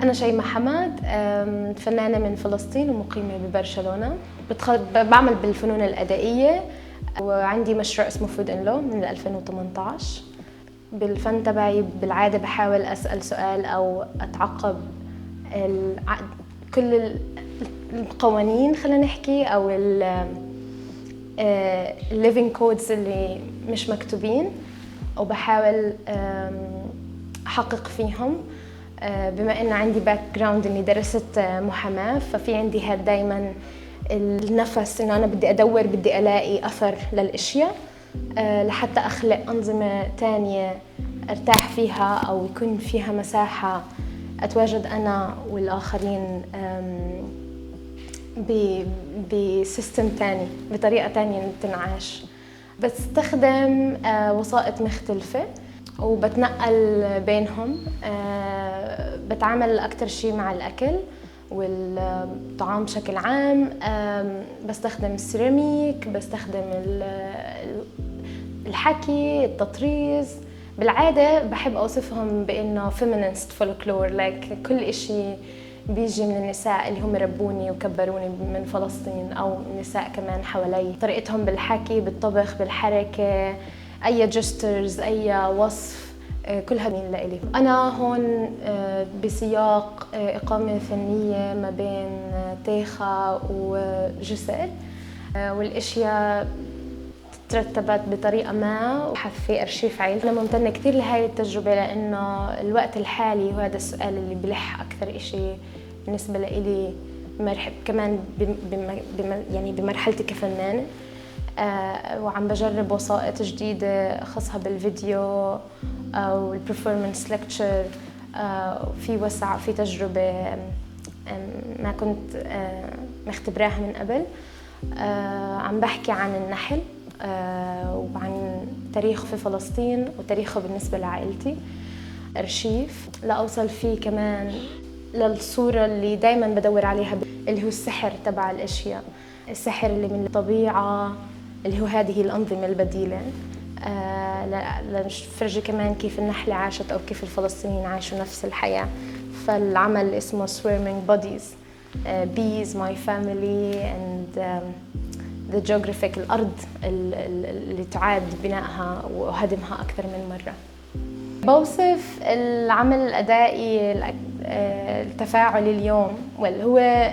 أنا شيماء حمد، فنانة من فلسطين ومقيمة ببرشلونة. بعمل بالفنون الأدائية وعندي مشروع اسمه فود إن لو من 2018. بالفن تبعي بالعادة بحاول أسأل سؤال أو أتعقب كل القوانين، خلينا نحكي، أو الليفينج كودز اللي مش مكتوبين، وبحاول أحقق فيهم. بما إن عندي باك جراوند إني درست محاماة، ففي عندي هاد دايماً النفس إنه أنا بدي أدور، بدي ألاقي أثر للأشياء لحتى أخلق أنظمة تانية أرتاح فيها، أو يكون فيها مساحة أتواجد أنا والآخرين بسيستم تاني، بطريقة تانية تنعاش. بستخدم وسائط مختلفة وبتنقل بينهم. بتعامل أكتر شيء مع الأكل والطعام بشكل عام. بستخدم السيراميك، بستخدم الحكي، التطريز. بالعادة بحب أوصفهم بأنه feminist folklore، كل إشي بيجي من النساء اللي هم ربوني وكبروني من فلسطين، أو نساء كمان حوالي. طريقتهم بالحكي، بالطبخ، بالحركة، أي جسترز، أي وصف، كلها من لإلي. أنا هون بسياق إقامة فنية ما بين تيخا وجسر، والأشياء ترتبت بطريقة ما وحث في أرشيف عائلتي. أنا ممتنة كثير لهاي التجربة، لأنه الوقت الحالي وهذا السؤال اللي بلح أكثر إشي بالنسبة لإلي كمان يعني بمرحلتي كفنانة. وعم بجرب وسائط جديدة خاصة بالفيديو أو البرفورمانس ليكتشر. في وسع، في تجربة ما كنت مختبراها من قبل. عم بحكي عن النحل وعن تاريخه في فلسطين وتاريخه بالنسبة لعائلتي. أرشيف لأوصل فيه كمان للصورة اللي دايماً بدور عليها، اللي هو السحر تبع الأشياء، السحر اللي من الطبيعة، اللي هو هذه الأنظمة البديلة. لنفرجي كمان كيف النحلة عاشت أو كيف الفلسطينيين عاشوا نفس الحياة. فالعمل اسمه Swarming Bodies, Bees, My Family and The Geographic، الأرض اللي تعاد بنائها وهدمها أكثر من مرة. بوصف العمل الأدائي التفاعلي اليوم، هو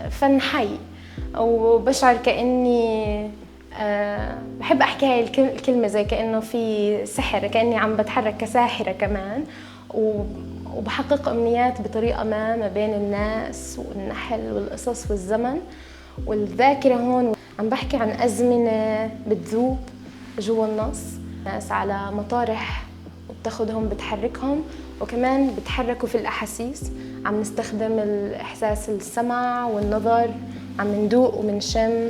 فن حي، وبشعر كأني بحب أحكي هاي الكلمة زي كأنه في سحر، كأني عم بتحرك كساحرة كمان، وبحقق أمنيات بطريقة ما بين الناس والنحل والقصص والزمن والذاكرة. هون عم بحكي عن أزمنة بتذوب جوا النص، ناس على مطارح وبتاخدهم بتحركهم، وكمان بتحركوا في الأحاسيس. عم نستخدم الإحساس، السمع والنظر، عم ندوق ومنشم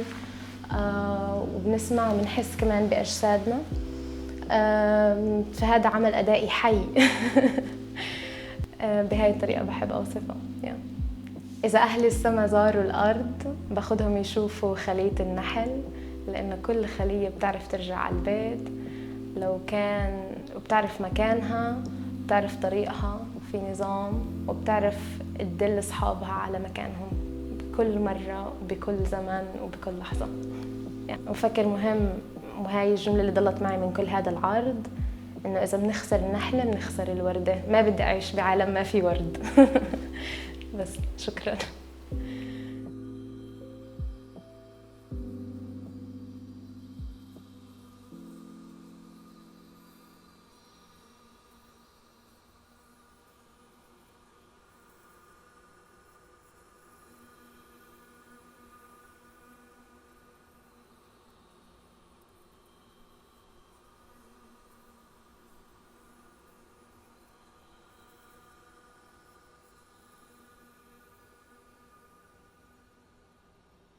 وبنسمع وبنحس كمان بأجسادنا. فهذا عمل أدائي حي. بهاي الطريقة بحب أوصفه. إذا أهل السما زاروا الأرض باخدهم يشوفوا خلية النحل، لأن كل خلية بتعرف ترجع على البيت لو كان، وبتعرف مكانها، بتعرف طريقها في نظام، وبتعرف تدل أصحابها على مكانهم بكل مرة وبكل زمن وبكل لحظة. وفكر مهم، وهاي الجملة اللي ضلت معي من كل هذا العرض، إنه إذا بنخسر النحلة بنخسر الوردة. ما بدي أعيش بعالم ما في ورد. بس شكراً.